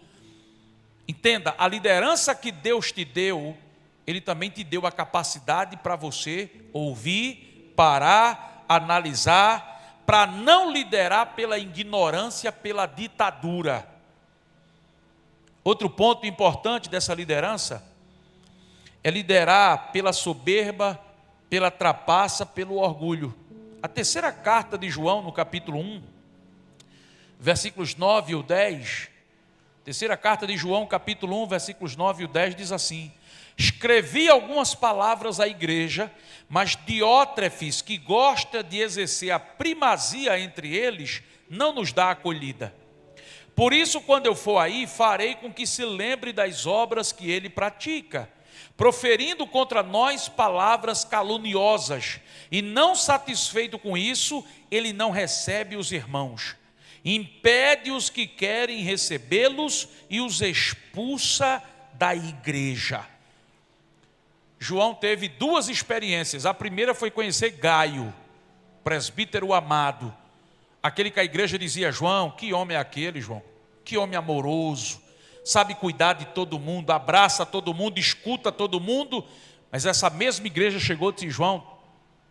Entenda, a liderança que Deus te deu, Ele também te deu a capacidade para você ouvir, parar, analisar, para não liderar pela ignorância, pela ditadura. Outro ponto importante dessa liderança é liderar pela soberba, pela trapaça, pelo orgulho. A terceira carta de João, no capítulo 1, versículos 9 e 10, terceira carta de João, capítulo 1, versículos 9 e 10, diz assim, escrevi algumas palavras à igreja, mas Diótrefes, que gosta de exercer a primazia entre eles, não nos dá acolhida. Por isso, quando eu for aí, farei com que se lembre das obras que ele pratica, proferindo contra nós palavras caluniosas, e não satisfeito com isso, ele não recebe os irmãos, impede os que querem recebê-los e os expulsa da igreja. João teve 2 experiências. A primeira foi conhecer Gaio, presbítero amado, aquele que a igreja dizia, João, que homem é aquele, João? Que homem amoroso, sabe cuidar de todo mundo, abraça todo mundo, escuta todo mundo. Mas essa mesma igreja chegou e disse, João,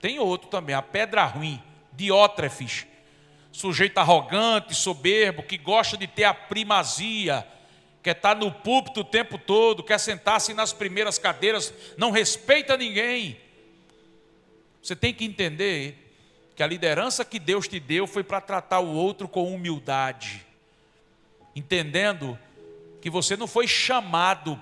tem outro também, a pedra ruim, Diótrefes, sujeito arrogante, soberbo, que gosta de ter a primazia, quer estar no púlpito o tempo todo, quer sentar-se nas primeiras cadeiras, não respeita ninguém. Você tem que entender que a liderança que Deus te deu foi para tratar o outro com humildade. entendendo que você não foi chamado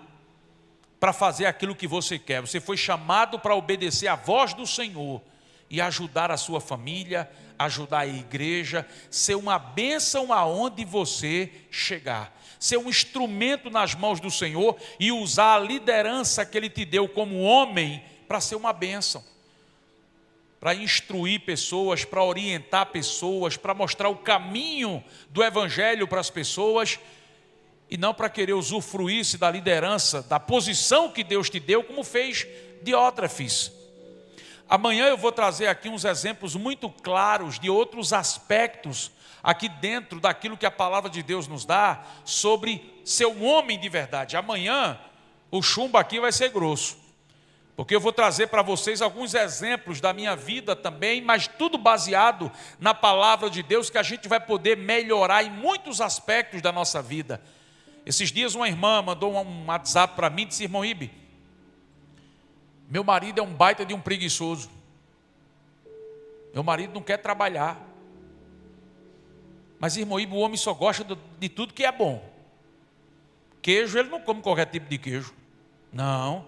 para fazer aquilo que você quer, você foi chamado para obedecer à voz do Senhor e ajudar a sua família, ajudar a igreja, ser uma bênção aonde você chegar, ser um instrumento nas mãos do Senhor e usar a liderança que Ele te deu como homem para ser uma bênção, para instruir pessoas, para orientar pessoas, para mostrar o caminho do Evangelho para as pessoas, e não para querer usufruir-se da liderança, da posição que Deus te deu, como fez Diótrefes. Amanhã eu vou trazer aqui uns exemplos muito claros de outros aspectos aqui dentro daquilo que a palavra de Deus nos dá sobre ser um homem de verdade. Amanhã o chumbo aqui vai ser grosso, porque eu vou trazer para vocês alguns exemplos da minha vida também, mas tudo baseado na palavra de Deus, que a gente vai poder melhorar em muitos aspectos da nossa vida. Esses dias uma irmã mandou um WhatsApp para mim e disse: irmão Ibe, meu marido é um baita de um preguiçoso, meu marido não quer trabalhar. Mas irmão Ibe, o homem só gosta de tudo que é bom. Queijo, ele não come qualquer tipo de queijo. Não,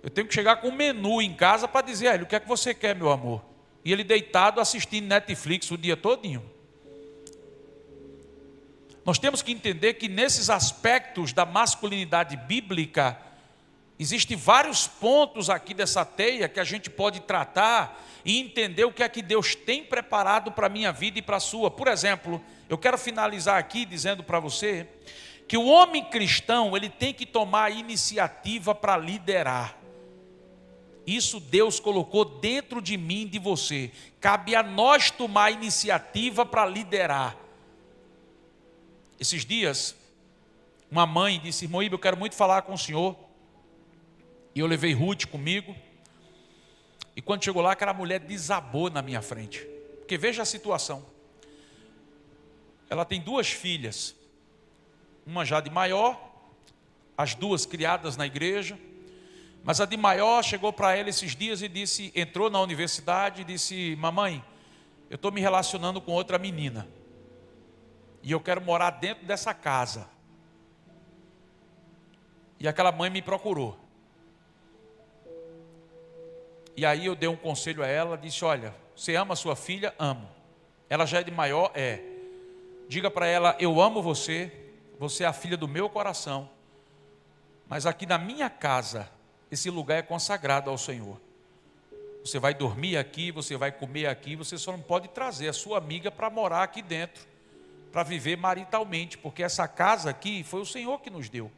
eu tenho que chegar com um menu em casa para dizer a ele: o que é que você quer, meu amor? E ele deitado assistindo Netflix o dia todinho. Nós temos que entender que nesses aspectos da masculinidade bíblica, existem vários pontos aqui dessa teia que a gente pode tratar e entender o que é que Deus tem preparado para a minha vida e para a sua. Por exemplo, eu quero finalizar aqui dizendo para você que o homem cristão, ele tem que tomar a iniciativa para liderar. Isso Deus colocou dentro de mim e de você. Cabe a nós tomar a iniciativa para liderar. Esses dias, uma mãe disse: irmão Ibe, eu quero muito falar com o senhor. E eu levei Ruth comigo. E quando chegou lá, aquela mulher desabou na minha frente. Porque veja a situação. Ela tem 2 filhas. Uma já de maior, as 2 criadas na igreja. Mas a de maior chegou para ela esses dias e disse, entrou na universidade e disse: mamãe, eu estou me relacionando com outra menina. E eu quero morar dentro dessa casa. E aquela mãe me procurou. E aí eu dei um conselho a ela, disse: olha, você ama a sua filha? Amo. Ela já é de maior? É. Diga para ela: eu amo você, você é a filha do meu coração. Mas aqui na minha casa, esse lugar é consagrado ao Senhor. Você vai dormir aqui, você vai comer aqui, você só não pode trazer a sua amiga para morar aqui dentro, para viver maritalmente, porque essa casa aqui foi o Senhor que nos deu.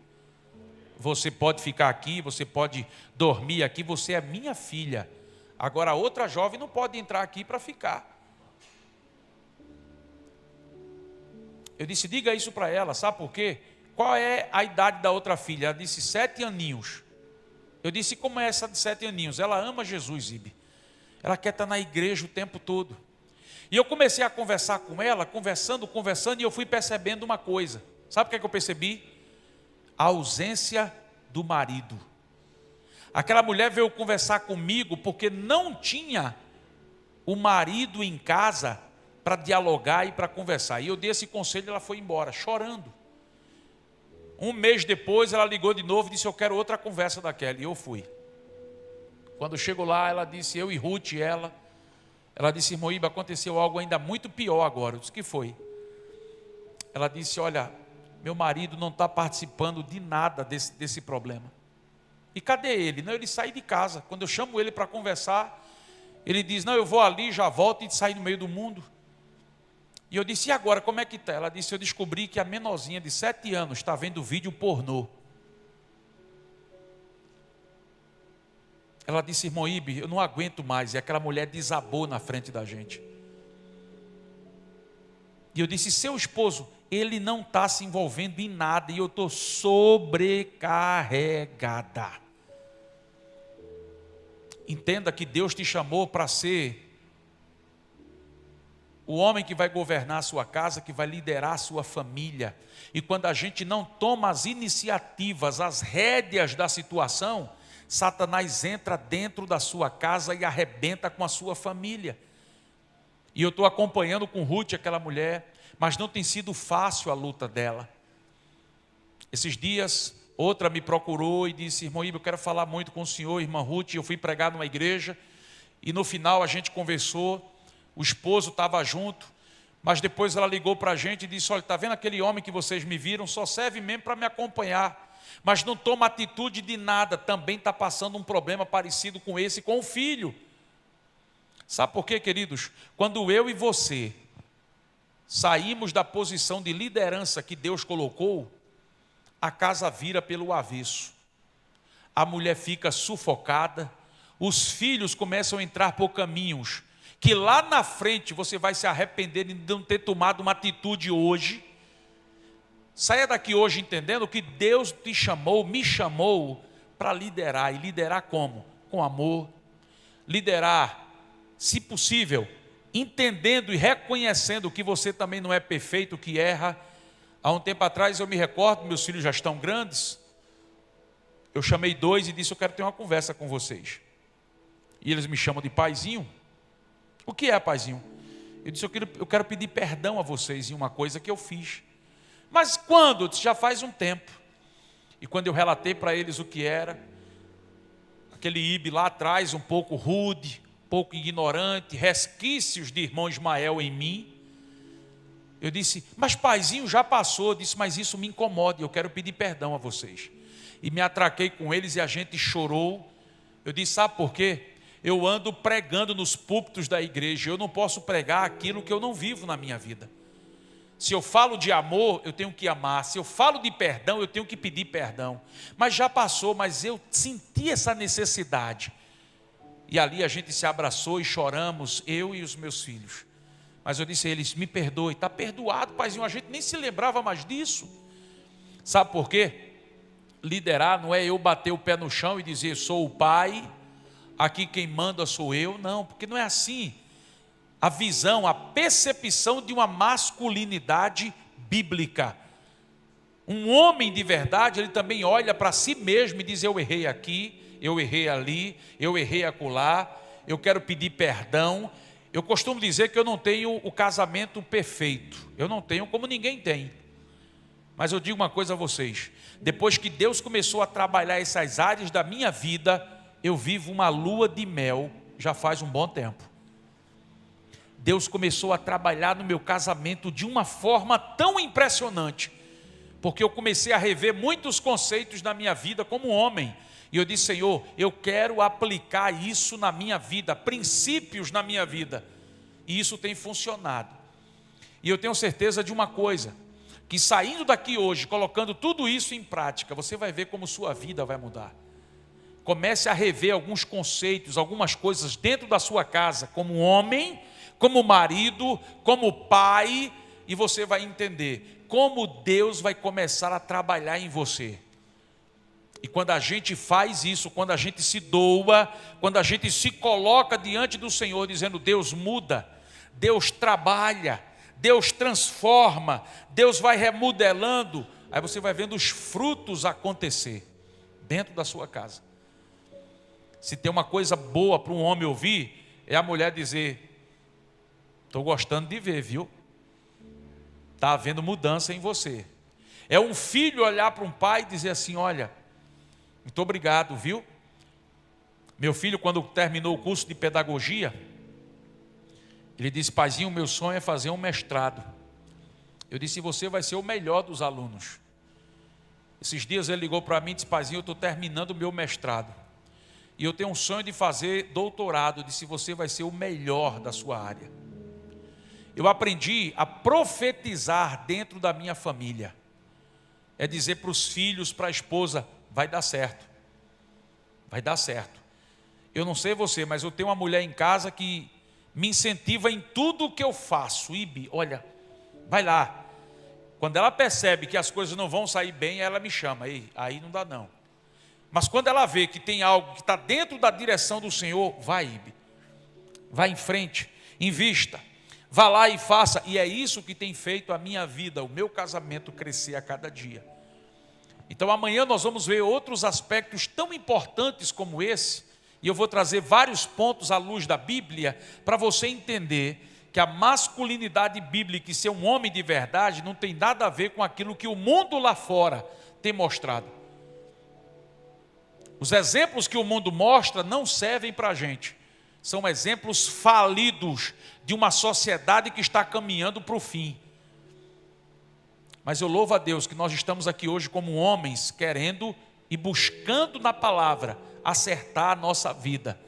Você pode ficar aqui, você pode dormir aqui, você é minha filha. Agora a outra jovem não pode entrar aqui para ficar. Eu disse: diga isso para ela, sabe por quê? Qual é a idade da outra filha? Ela disse: 7 aninhos. Eu disse: como é essa de 7 aninhos? Ela ama Jesus, Ibe. Ela quer estar na igreja o tempo todo. E eu comecei a conversar com ela, conversando, e eu fui percebendo uma coisa. Sabe o que é que eu percebi? A ausência do marido. Aquela mulher veio conversar comigo porque não tinha o marido em casa para dialogar e para conversar. E eu dei esse conselho e ela foi embora, chorando. Um mês depois ela ligou de novo e disse: eu quero outra conversa daquela. E eu fui. Quando chegou lá, ela disse, eu e Ruth, ela disse: irmão Ibe, aconteceu algo ainda muito pior agora. Eu disse: que foi? Ela disse: olha, meu marido não está participando de nada desse problema. E cadê ele? Não, ele sai de casa. Quando eu chamo ele para conversar, ele diz: não, eu vou ali, já volto, e sai no meio do mundo. E eu disse: e agora, como é que está? Ela disse: eu descobri que a menorzinha de 7 anos está vendo vídeo pornô. Ela disse: irmão Ibe, eu não aguento mais. E aquela mulher desabou na frente da gente. E eu disse: seu esposo, ele não está se envolvendo em nada e eu estou sobrecarregada. Entenda que Deus te chamou para ser o homem que vai governar a sua casa, que vai liderar a sua família. E quando a gente não toma as iniciativas, as rédeas da situação, Satanás entra dentro da sua casa e arrebenta com a sua família. E eu estou acompanhando com Ruth, aquela mulher, mas não tem sido fácil a luta dela. Esses dias, outra me procurou e disse: irmão Ibe, eu quero falar muito com o senhor, irmã Ruth. Eu fui pregar numa igreja e no final a gente conversou, o esposo estava junto, mas depois ela ligou para a gente e disse: olha, está vendo aquele homem que vocês me viram? Só serve mesmo para me acompanhar, mas não toma atitude de nada, também está passando um problema parecido com esse, com o filho. Sabe por quê, queridos? Quando eu e você saímos da posição de liderança que Deus colocou, a casa vira pelo avesso. A mulher fica sufocada, os filhos começam a entrar por caminhos que lá na frente você vai se arrepender de não ter tomado uma atitude hoje. Saia daqui hoje entendendo que Deus te chamou, me chamou para liderar. E liderar como? Com amor. Liderar, se possível, entendendo e reconhecendo que você também não é perfeito, que erra. Há um tempo atrás eu me recordo, meus filhos já estão grandes, eu chamei 2 e disse: eu quero ter uma conversa com vocês. E eles me chamam de paizinho. O que é paizinho? Eu disse: eu quero pedir perdão a vocês em uma coisa que eu fiz. Mas quando? Eu disse: já faz um tempo. E quando eu relatei para eles o que era, aquele Ibe lá atrás, um pouco rude, pouco ignorante, resquícios de irmão Ismael em mim, eu disse: mas paizinho, já passou. Eu disse: mas isso me incomoda e eu quero pedir perdão a vocês. E me atraquei com eles e a gente chorou. Eu disse: sabe por quê? Eu ando pregando nos púlpitos da igreja, eu não posso pregar aquilo que eu não vivo na minha vida. Se eu falo de amor, eu tenho que amar. Se eu falo de perdão, eu tenho que pedir perdão. Mas já passou, mas eu senti essa necessidade. E ali a gente se abraçou e choramos, eu e os meus filhos. Mas eu disse a eles: me perdoe. Está perdoado, paizinho. A gente nem se lembrava mais disso. Sabe por quê? Liderar não é eu bater o pé no chão e dizer: sou o pai, aqui quem manda sou eu. Não, porque não é assim. A visão, a percepção de uma masculinidade bíblica. Um homem de verdade, ele também olha para si mesmo e diz: eu errei aqui, eu errei ali, eu errei acolá, eu quero pedir perdão. Eu costumo dizer que eu não tenho o casamento perfeito, eu não tenho, como ninguém tem. Mas eu digo uma coisa a vocês: depois que Deus começou a trabalhar essas áreas da minha vida, eu vivo uma lua de mel já faz um bom tempo. Deus começou a trabalhar no meu casamento de uma forma tão impressionante, porque eu comecei a rever muitos conceitos na minha vida como homem, e eu disse: Senhor, eu quero aplicar isso na minha vida, princípios na minha vida, e isso tem funcionado. E eu tenho certeza de uma coisa, que saindo daqui hoje, colocando tudo isso em prática, você vai ver como sua vida vai mudar. Comece a rever alguns conceitos, algumas coisas dentro da sua casa, como homem, como marido, como pai, e você vai entender como Deus vai começar a trabalhar em você. E quando a gente faz isso, quando a gente se doa, quando a gente se coloca diante do Senhor, dizendo: Deus muda, Deus trabalha, Deus transforma, Deus vai remodelando, aí você vai vendo os frutos acontecer dentro da sua casa. Se tem uma coisa boa para um homem ouvir, é a mulher dizer: estou gostando de ver, viu? Está havendo mudança em você. É um filho olhar para um pai e dizer assim: olha, muito obrigado, viu? Meu filho, quando terminou o curso de pedagogia, ele disse: paizinho, o meu sonho é fazer um mestrado. Eu disse: você vai ser o melhor dos alunos. Esses dias ele ligou para mim e disse: paizinho, eu estou terminando o meu mestrado. E eu tenho um sonho de fazer doutorado. Eu disse: você vai ser o melhor da sua área. Eu aprendi a profetizar dentro da minha família. É dizer para os filhos, para a esposa: vai dar certo. Vai dar certo. Eu não sei você, mas eu tenho uma mulher em casa que me incentiva em tudo o que eu faço. Ibe, olha, vai lá. Quando ela percebe que as coisas não vão sair bem, ela me chama: ei, aí não dá não. Mas quando ela vê que tem algo que está dentro da direção do Senhor, vai, Ibe, vai em frente, invista, vá lá e faça. E é isso que tem feito a minha vida, o meu casamento crescer a cada dia. Então amanhã nós vamos ver outros aspectos tão importantes como esse, e eu vou trazer vários pontos à luz da Bíblia, para você entender que a masculinidade bíblica e ser um homem de verdade não tem nada a ver com aquilo que o mundo lá fora tem mostrado. Os exemplos que o mundo mostra não servem para a gente. São exemplos falidos de uma sociedade que está caminhando para o fim. Mas eu louvo a Deus que nós estamos aqui hoje como homens, querendo e buscando na palavra acertar a nossa vida.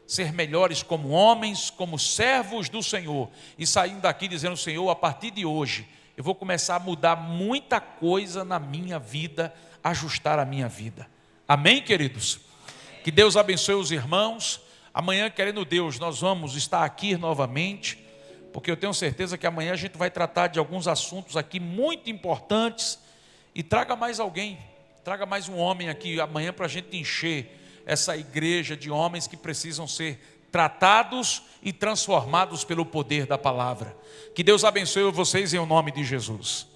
Ser melhores como homens, como servos do Senhor. E saindo daqui dizendo: Senhor, a partir de hoje, eu vou começar a mudar muita coisa na minha vida, ajustar a minha vida. Amém, queridos? Que Deus abençoe os irmãos. Amanhã, querendo Deus, nós vamos estar aqui novamente, porque eu tenho certeza que amanhã a gente vai tratar de alguns assuntos aqui muito importantes. E traga mais alguém, traga mais um homem aqui amanhã para a gente encher essa igreja de homens que precisam ser tratados e transformados pelo poder da palavra. Que Deus abençoe vocês em nome de Jesus.